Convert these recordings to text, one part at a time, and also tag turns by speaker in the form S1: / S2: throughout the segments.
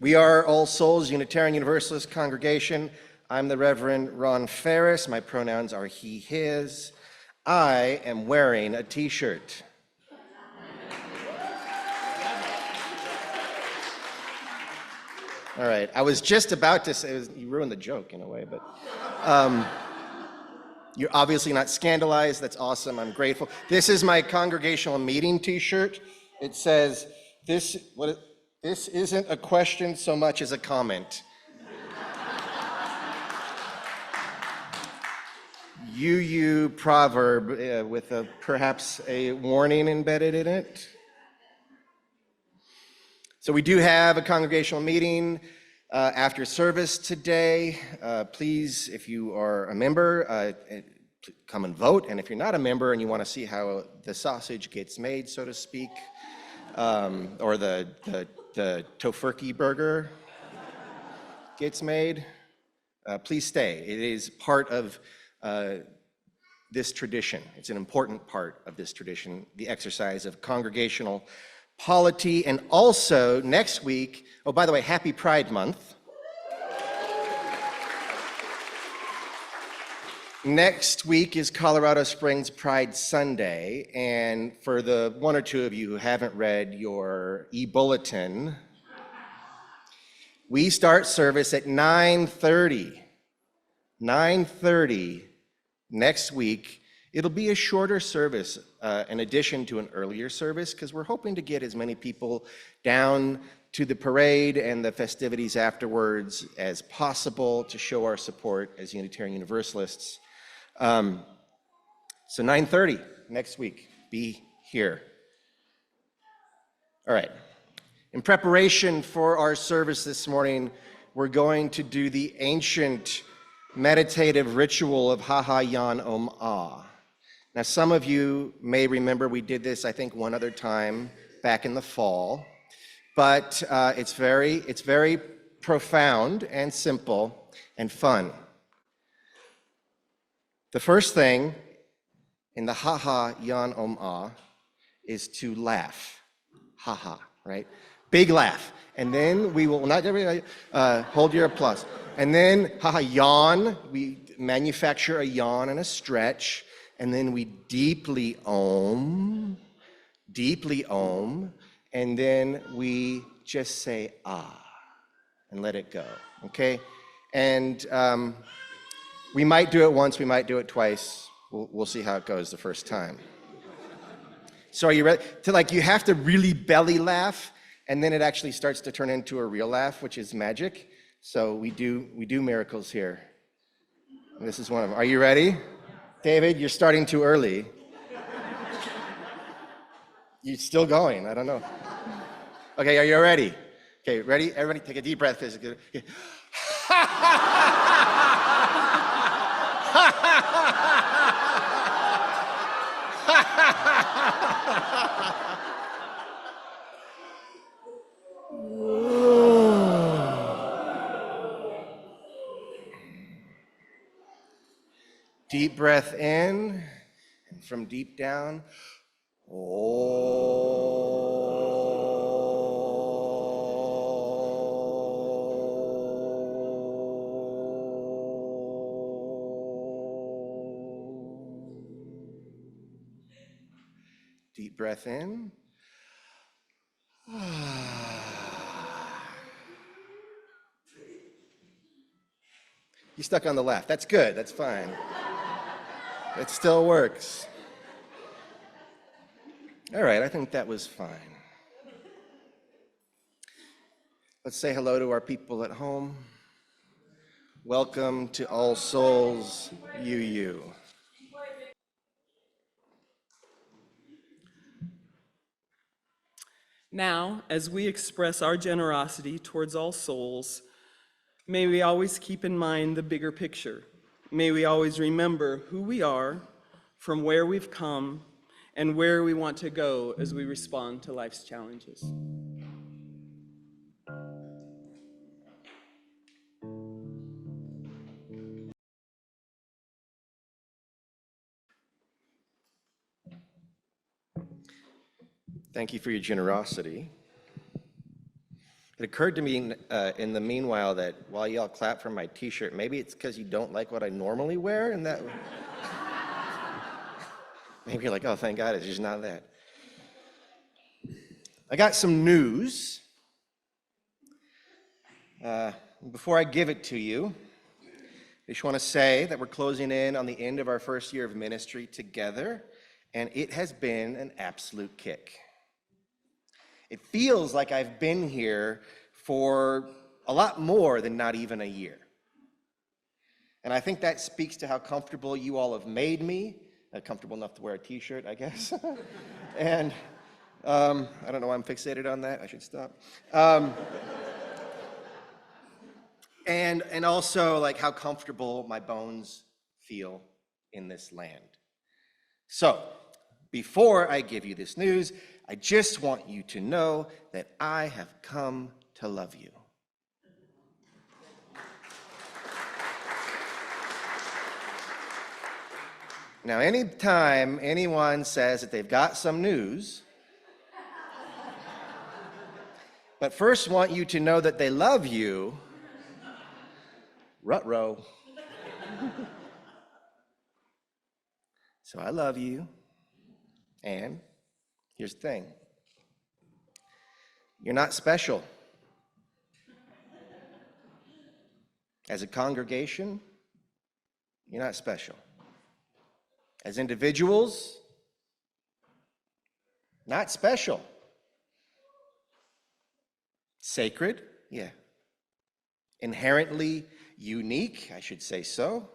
S1: We are All Souls Unitarian Universalist congregation. I'm the Reverend Ron Ferris. My pronouns are he, his. I am wearing a t-shirt. All right, I was just about to say, you ruined the joke in a way, but you're obviously not scandalized. That's awesome, I'm grateful. This is my congregational meeting t-shirt. It says, this isn't a question so much as a comment. UU proverb with perhaps a warning embedded in it. So we do have a congregational meeting after service today. Please, if you are a member, come and vote. And if you're not a member and you want to see how the sausage gets made, so to speak, or the tofurkey burger gets made, please stay. It is part of this tradition. It's an important part of this tradition, the exercise of congregational polity. And also next week, oh, by the way, happy Pride Month. Next week is Colorado Springs Pride Sunday. And for the one or two of you who haven't read your e-bulletin, we start service at 9:30. 9:30 next week. It'll be a shorter service in addition to an earlier service because we're hoping to get as many people down to the parade and the festivities afterwards as possible to show our support as Unitarian Universalists. So 9:30 next week, be here. All right. In preparation for our service this morning, we're going to do the ancient meditative ritual of Ha Ha Yan Om Ah. Now, some of you may remember we did this, I think, one other time back in the fall, but it's very profound and simple and fun. The first thing in the Ha Ha Yan Om Ah is to laugh. Ha ha, right? Big laugh. And then we will, not everybody, hold your applause. And then, haha, yawn. We manufacture a yawn and a stretch. And then we deeply om. And then we just say, ah, and let it go, okay? And we might do it once, we might do it twice. We'll see how it goes the first time. So are you ready? You have to really belly laugh, and then it actually starts to turn into a real laugh, which is magic. So we do miracles here. And this is one of them. Are you ready? David, you're starting too early. You're still going, I don't know. Okay, are you ready? Okay, ready? Everybody take a deep breath. Okay. Deep breath in, and from deep down, deep breath in. You stuck on the left. That's good. That's fine. It still works. All right, I think that was fine. Let's say hello to our people at home. Welcome to All Souls UU.
S2: Now, as we express our generosity towards all souls, may we always keep in mind the bigger picture. May we always remember who we are, from where we've come, and where we want to go as we respond to life's challenges.
S1: Thank you for your generosity. It occurred to me in the meanwhile that while y'all clap for my t-shirt, maybe it's because you don't like what I normally wear, and that maybe you're like, oh, thank God, it's just not that. I got some news. Before I give it to you, I just want to say that we're closing in on the end of our first year of ministry together, and it has been an absolute kick. It feels like I've been here for a lot more than not even a year. And I think that speaks to how comfortable you all have made me, comfortable enough to wear a t-shirt, I guess. And I don't know why I'm fixated on that, I should stop. And also like how comfortable my bones feel in this land. So, before I give you this news, I just want you to know that I have come to love you. Now, anytime anyone says that they've got some news, but first want you to know that they love you, ruh-roh. So I love you, and here's the thing. You're not special. As a congregation, you're not special. As individuals, not special. Sacred, yeah. Inherently unique, I should say so.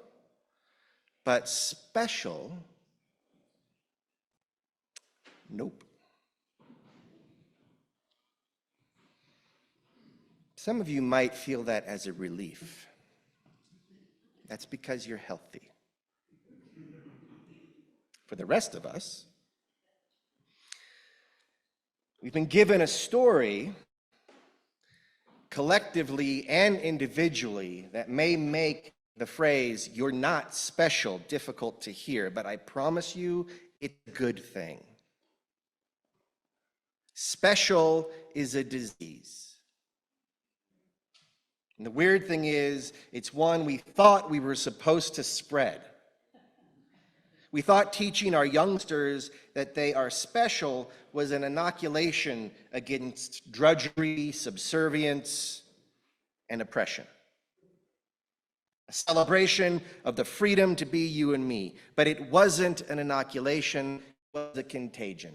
S1: But special, nope. Some of you might feel that as a relief. That's because you're healthy. For the rest of us, we've been given a story, collectively and individually, that may make the phrase, "you're not special," difficult to hear, but I promise you, it's a good thing. Special is a disease. And the weird thing is, it's one we thought we were supposed to spread. We thought teaching our youngsters that they are special was an inoculation against drudgery, subservience, and oppression. A celebration of the freedom to be you and me. But it wasn't an inoculation, it was a contagion.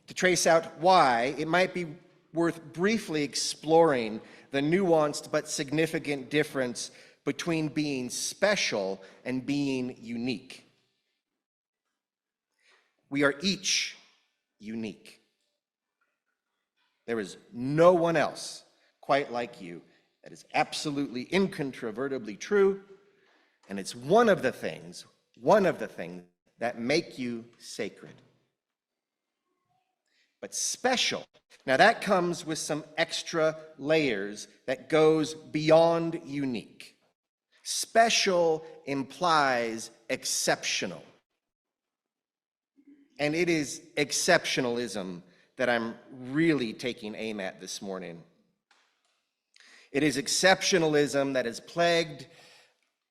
S1: To trace out why, it might be worth briefly exploring the nuanced but significant difference between being special and being unique. We are each unique. There is no one else quite like you. That is absolutely incontrovertibly true, and it's one of the things that make you sacred. But special, now that comes with some extra layers that goes beyond unique. Special implies exceptional. And it is exceptionalism that I'm really taking aim at this morning. It is exceptionalism that has plagued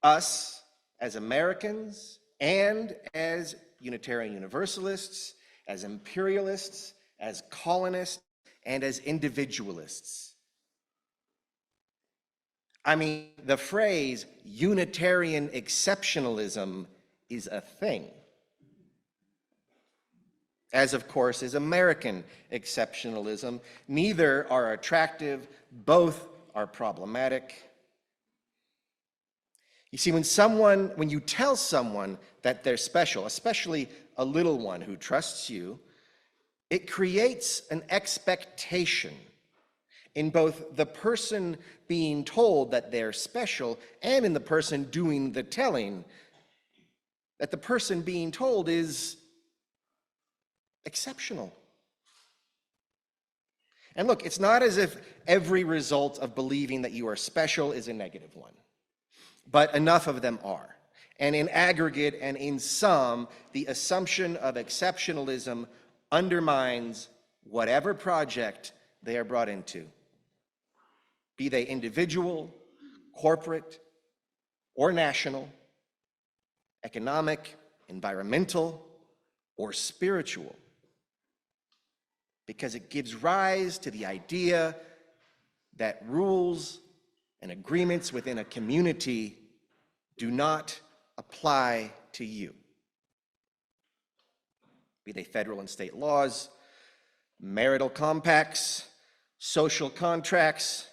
S1: us as Americans and as Unitarian Universalists, as imperialists, as colonists, and as individualists. I mean, the phrase Unitarian exceptionalism is a thing. As, of course, is American exceptionalism. Neither are attractive, both are problematic. You see, when you tell someone that they're special, especially a little one who trusts you, it creates an expectation in both the person being told that they're special and in the person doing the telling that the person being told is exceptional. And look, it's not as if every result of believing that you are special is a negative one, but enough of them are. And in aggregate and in sum, the assumption of exceptionalism undermines whatever project they are brought into, be they individual, corporate, or national, economic, environmental, or spiritual, because it gives rise to the idea that rules and agreements within a community do not apply to you. Be they federal and state laws, marital compacts, social contracts,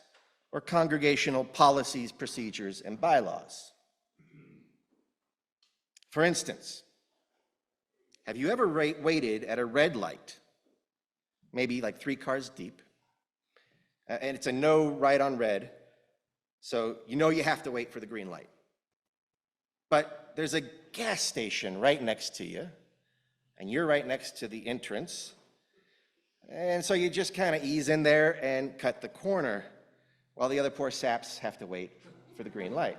S1: or congregational policies, procedures, and bylaws. For instance, have you ever waited at a red light, maybe like 3 cars deep, and it's a no right on red, so you know you have to wait for the green light. But there's a gas station right next to you, and you're right next to the entrance, and so you just kind of ease in there and cut the corner while the other poor saps have to wait for the green light.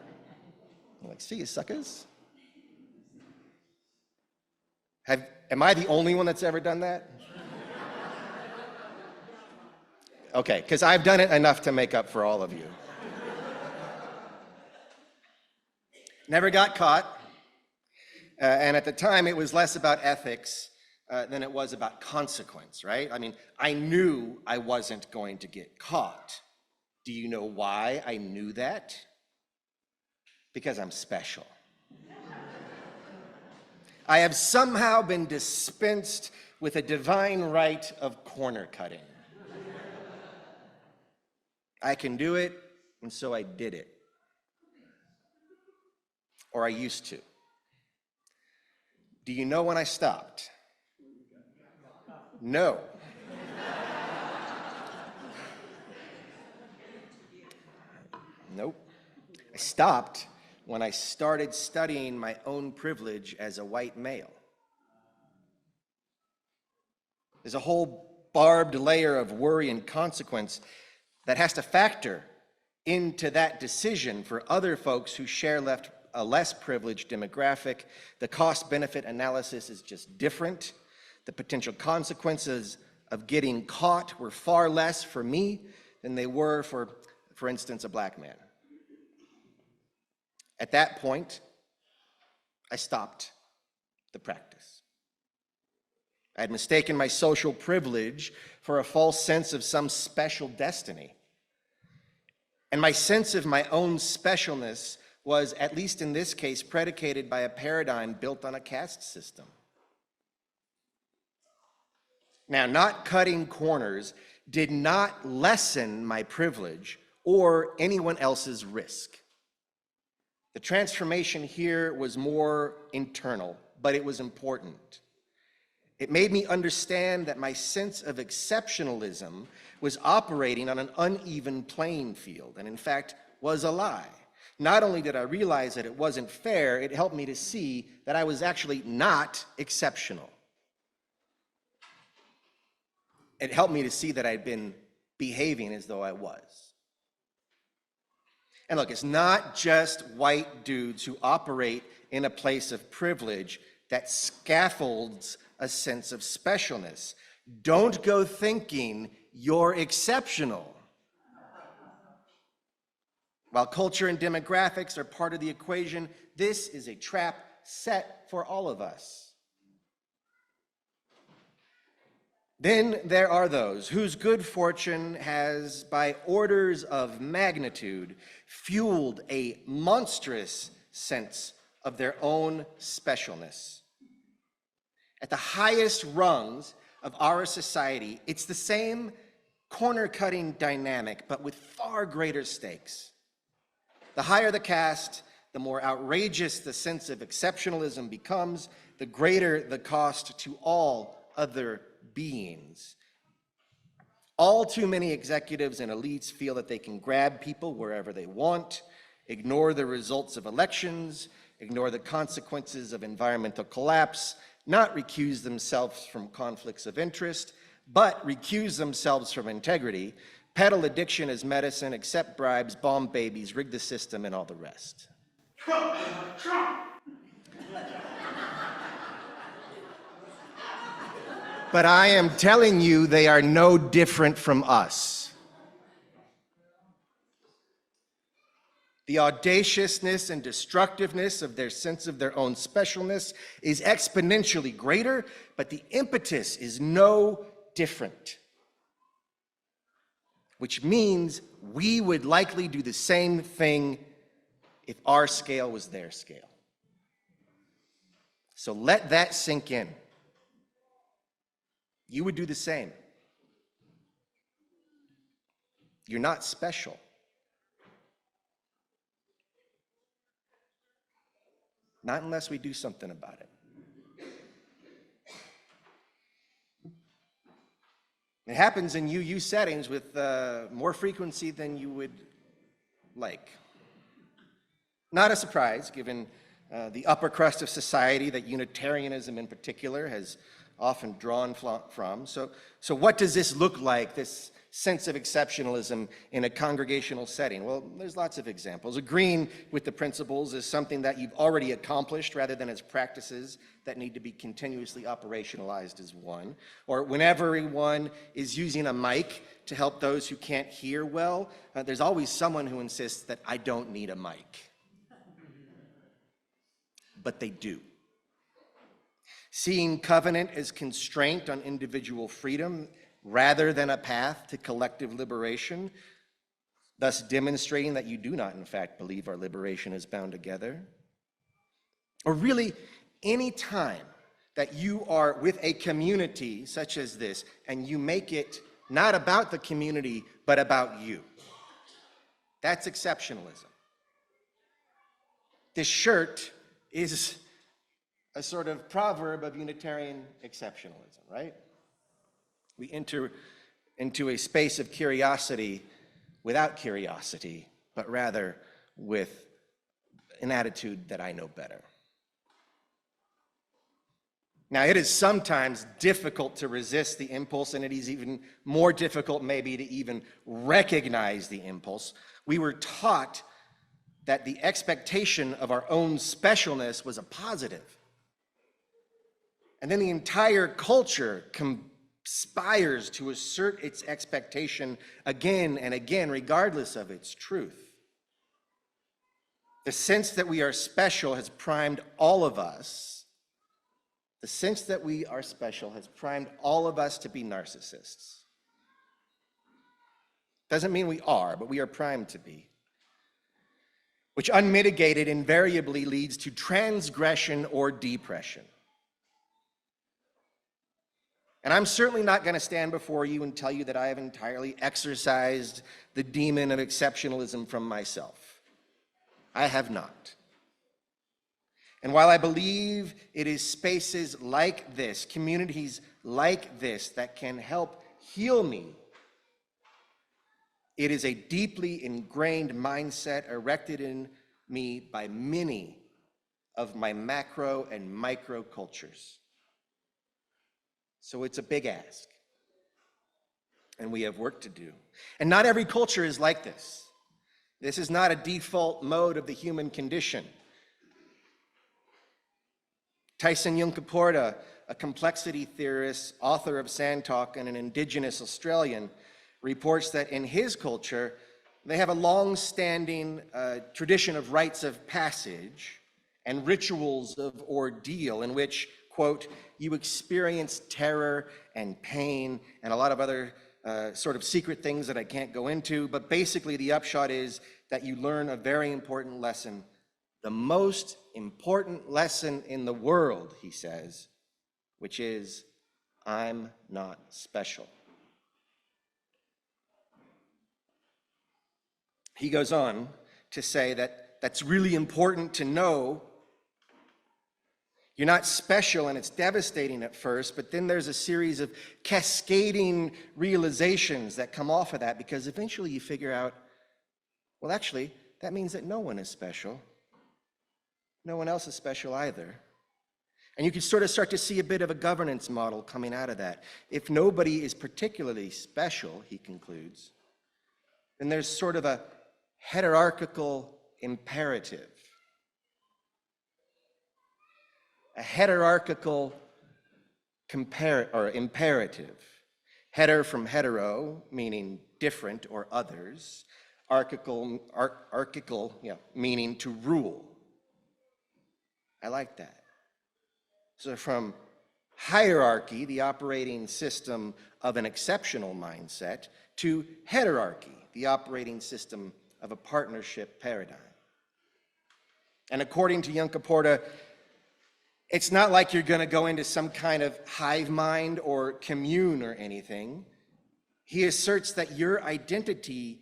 S1: I'm like, see you suckers? Am I the only one that's ever done that? Okay, because I've done it enough to make up for all of you. Never got caught, and at the time it was less about ethics than it was about consequence, right? I mean, I knew I wasn't going to get caught. Do you know why I knew that? Because I'm special. I have somehow been dispensed with a divine right of corner cutting. I can do it, and so I did it. Or I used to. Do you know when I stopped? No. Nope. I stopped when I started studying my own privilege as a white male. There's a whole barbed layer of worry and consequence that has to factor into that decision for other folks who share a less privileged demographic. The cost-benefit analysis is just different. The potential consequences of getting caught were far less for me than they were for instance, a black man. At that point, I stopped the practice. I had mistaken my social privilege for a false sense of some special destiny. And my sense of my own specialness was, at least in this case, predicated by a paradigm built on a caste system. Now, not cutting corners did not lessen my privilege or anyone else's risk. The transformation here was more internal, but it was important. It made me understand that my sense of exceptionalism was operating on an uneven playing field, and in fact, was a lie. Not only did I realize that it wasn't fair, it helped me to see that I was actually not exceptional. It helped me to see that I'd been behaving as though I was. And look, it's not just white dudes who operate in a place of privilege that scaffolds a sense of specialness. Don't go thinking you're exceptional. While culture and demographics are part of the equation, this is a trap set for all of us. Then there are those whose good fortune has, by orders of magnitude, fueled a monstrous sense of their own specialness. At the highest rungs of our society, it's the same corner-cutting dynamic, but with far greater stakes. The higher the caste, the more outrageous the sense of exceptionalism becomes, the greater the cost to all other beings. All too many executives and elites feel that they can grab people wherever they want, ignore the results of elections, ignore the consequences of environmental collapse, not recuse themselves from conflicts of interest, but recuse themselves from integrity, peddle addiction as medicine, accept bribes, bomb babies, rig the system, and all the rest. Trump! But I am telling you, they are no different from us. The audaciousness and destructiveness of their sense of their own specialness is exponentially greater, but the impetus is no different. Which means we would likely do the same thing if our scale was their scale. So let that sink in. You would do the same. You're not special. Not unless we do something about it. It happens in UU settings with more frequency than you would like. Not a surprise, given the upper crust of society that Unitarianism in particular has often drawn from. So what does this look like, this sense of exceptionalism in a congregational setting? Well, there's lots of examples. Agreeing with the principles is something that you've already accomplished rather than as practices that need to be continuously operationalized as one. Or when everyone is using a mic to help those who can't hear well, there's always someone who insists that I don't need a mic. But they do. Seeing covenant as constraint on individual freedom rather than a path to collective liberation, thus demonstrating that you do not, in fact, believe our liberation is bound together. Or really, any time that you are with a community such as this, and you make it not about the community, but about you. That's exceptionalism. This shirt is a sort of proverb of Unitarian exceptionalism, right? We enter into a space of curiosity without curiosity, but rather with an attitude that I know better. Now, it is sometimes difficult to resist the impulse, and it is even more difficult maybe to even recognize the impulse. We were taught that the expectation of our own specialness was a positive. And then the entire culture conspires to assert its expectation again and again, regardless of its truth. The sense that we are special has primed all of us. The sense that we are special has primed all of us to be narcissists. Doesn't mean we are, but we are primed to be. Which unmitigated invariably leads to transgression or depression. And I'm certainly not going to stand before you and tell you that I have entirely exorcised the demon of exceptionalism from myself. I have not. And while I believe it is spaces like this, communities like this, that can help heal me, it is a deeply ingrained mindset erected in me by many of my macro and micro cultures. So it's a big ask, and we have work to do. And not every culture is like this. This is not a default mode of the human condition. Tyson Yunkaporta, a complexity theorist, author of Sand Talk, and an indigenous Australian, reports that in his culture, they have a long-standing tradition of rites of passage and rituals of ordeal in which, quote, you experience terror and pain and a lot of other sort of secret things that I can't go into, but basically the upshot is that you learn a very important lesson, the most important lesson in the world, he says, which is, I'm not special. He goes on to say that that's really important to know. You're not special, and it's devastating at first, but then there's a series of cascading realizations that come off of that, because eventually you figure out, well, actually, that means that no one is special. No one else is special either. And you can sort of start to see a bit of a governance model coming out of that. If nobody is particularly special, he concludes, then there's sort of a hierarchical imperative. A hierarchical imperative. Heter from hetero, meaning different or others. Archical, meaning to rule. I like that. So from hierarchy, the operating system of an exceptional mindset, to heterarchy, the operating system of a partnership paradigm. And according to Yunkaporta, it's not like you're going to go into some kind of hive mind or commune or anything. He asserts that your identity,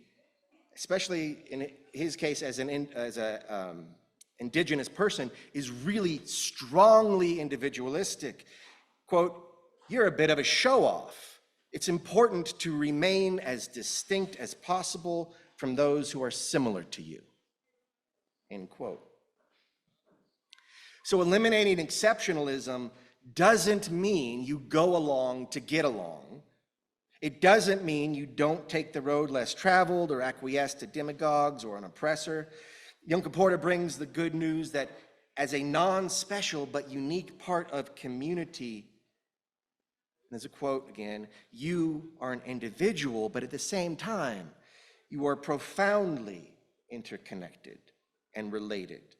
S1: especially in his case as an indigenous person, is really strongly individualistic. Quote, "You're a bit of a show-off. It's important to remain as distinct as possible from those who are similar to you." End quote. So eliminating exceptionalism doesn't mean you go along to get along. It doesn't mean you don't take the road less traveled or acquiesce to demagogues or an oppressor. Yunkaporta brings the good news that as a non-special but unique part of community, and there's a quote again, "You are an individual, but at the same time, you are profoundly interconnected and related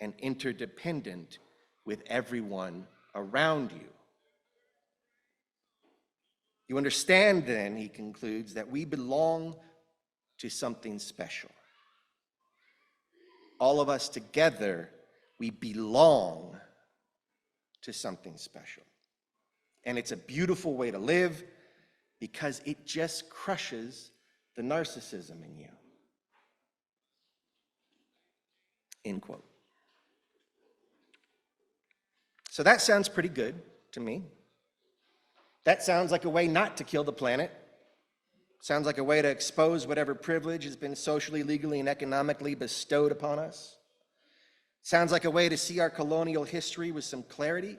S1: and interdependent with everyone around you." You understand then, he concludes, that we belong to something special. All of us together, we belong to something special. And it's a beautiful way to live because it just crushes the narcissism in you. End quote. So that sounds pretty good to me. That sounds like a way not to kill the planet. Sounds like a way to expose whatever privilege has been socially, legally, and economically bestowed upon us. Sounds like a way to see our colonial history with some clarity,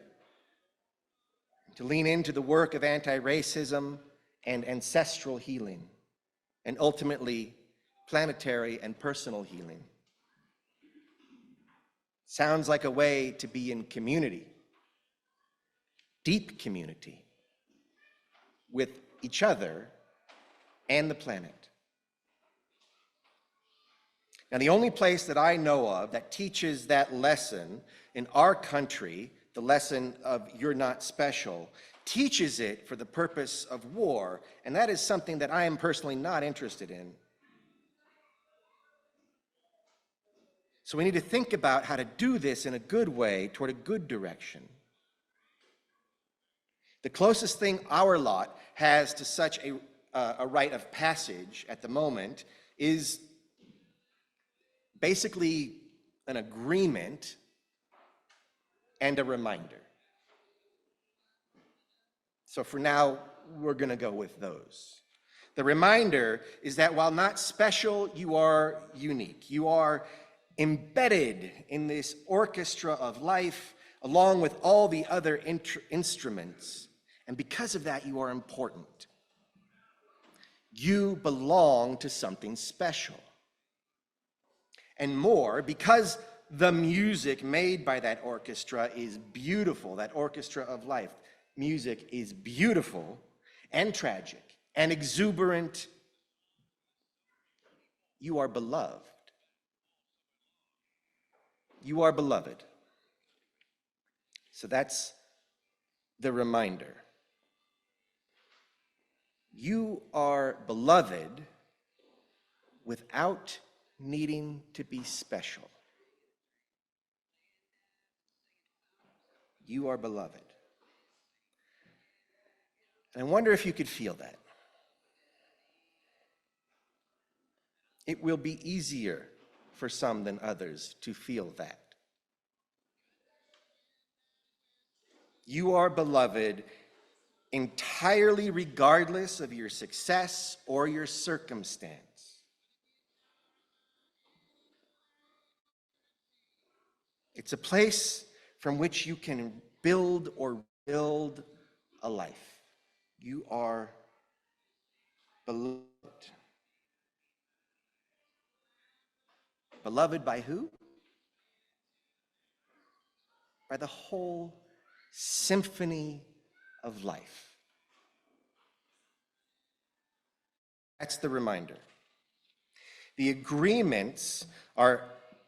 S1: to lean into the work of anti-racism and ancestral healing, and ultimately planetary and personal healing. Sounds like a way to be in community, deep community, with each other and the planet. Now, the only place that I know of that teaches that lesson in our country, the lesson of "you're not special," teaches it for the purpose of war, and that is something that I am personally not interested in. So we need to think about how to do this in a good way, toward a good direction. The closest thing our lot has to such a rite of passage at the moment is basically an agreement and a reminder. So for now, we're going to go with those. The reminder is that while not special, you are unique. You are embedded in this orchestra of life, along with all the other instruments. And because of that, you are important. You belong to something special. And more, because the music made by that orchestra is beautiful, that orchestra of life, music is beautiful and tragic and exuberant. You are beloved. You are beloved. So that's the reminder. You are beloved without needing to be special. You are beloved. And I wonder if you could feel that. It will be easier for some than others to feel that. You are beloved entirely regardless of your success or your circumstance. It's a place from which you can build or build a life. You are beloved. Beloved by who? By the whole symphony of life. That's the reminder. The agreements are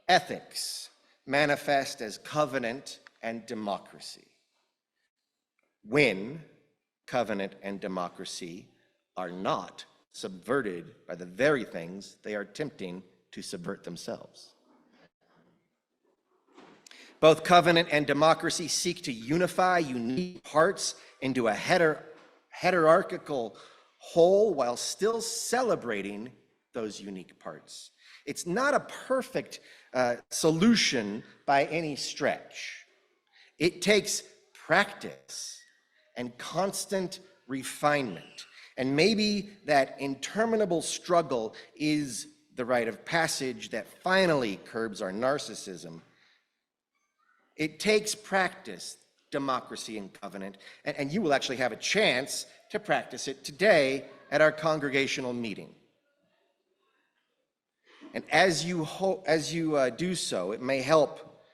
S1: ethics manifest as covenant and democracy. When covenant and democracy are not subverted by the very things they are attempting to subvert themselves. Both covenant and democracy seek to unify unique parts into a hierarchical whole while still celebrating those unique parts. It's not a perfect solution by any stretch. It takes practice and constant refinement. And maybe that interminable struggle is the rite of passage that finally curbs our narcissism. It takes practice, democracy and covenant, and you will actually have a chance to practice it today at our congregational meeting. And as you do so, it may help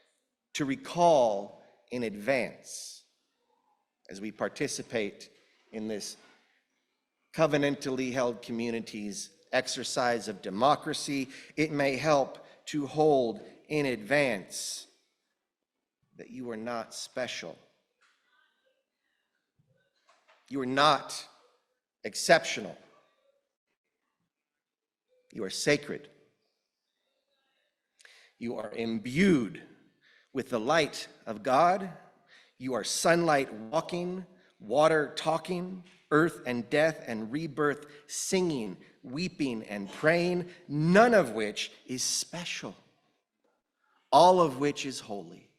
S1: to recall in advance as we participate in this covenantally held community's exercise of democracy. It may help to hold in advance that you are not special. You are not exceptional. You are sacred. You are imbued with the light of God. You are sunlight walking, water talking, earth and death and rebirth singing, weeping and praying, none of which is special, all of which is holy,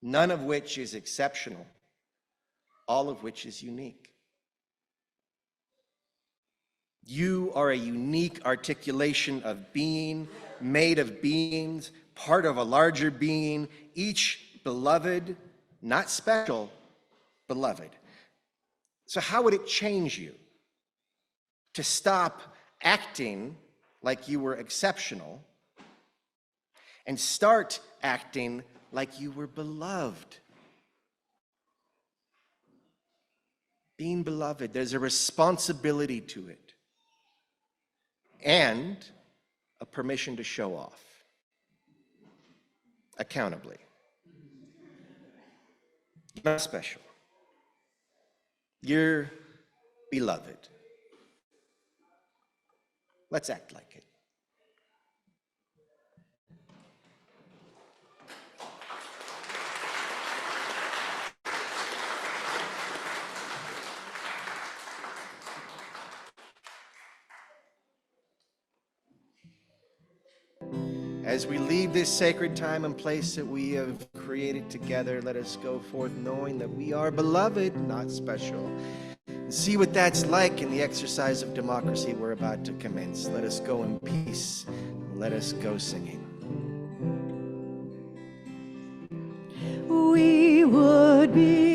S1: none of which is exceptional, all of which is unique. You are a unique articulation of being, made of beings, part of a larger being, each beloved, not special, beloved. So how would it change you to stop acting like you were exceptional and start acting like you were beloved? Being beloved, there's a responsibility to it and a permission to show off accountably. You're not special. You're beloved. Let's act like it. As we leave this sacred time and place that we have created together, let us go forth knowing that we are beloved, not special. And see what that's like in the exercise of democracy we're about to commence. Let us go in peace. Let us go singing.
S3: We would be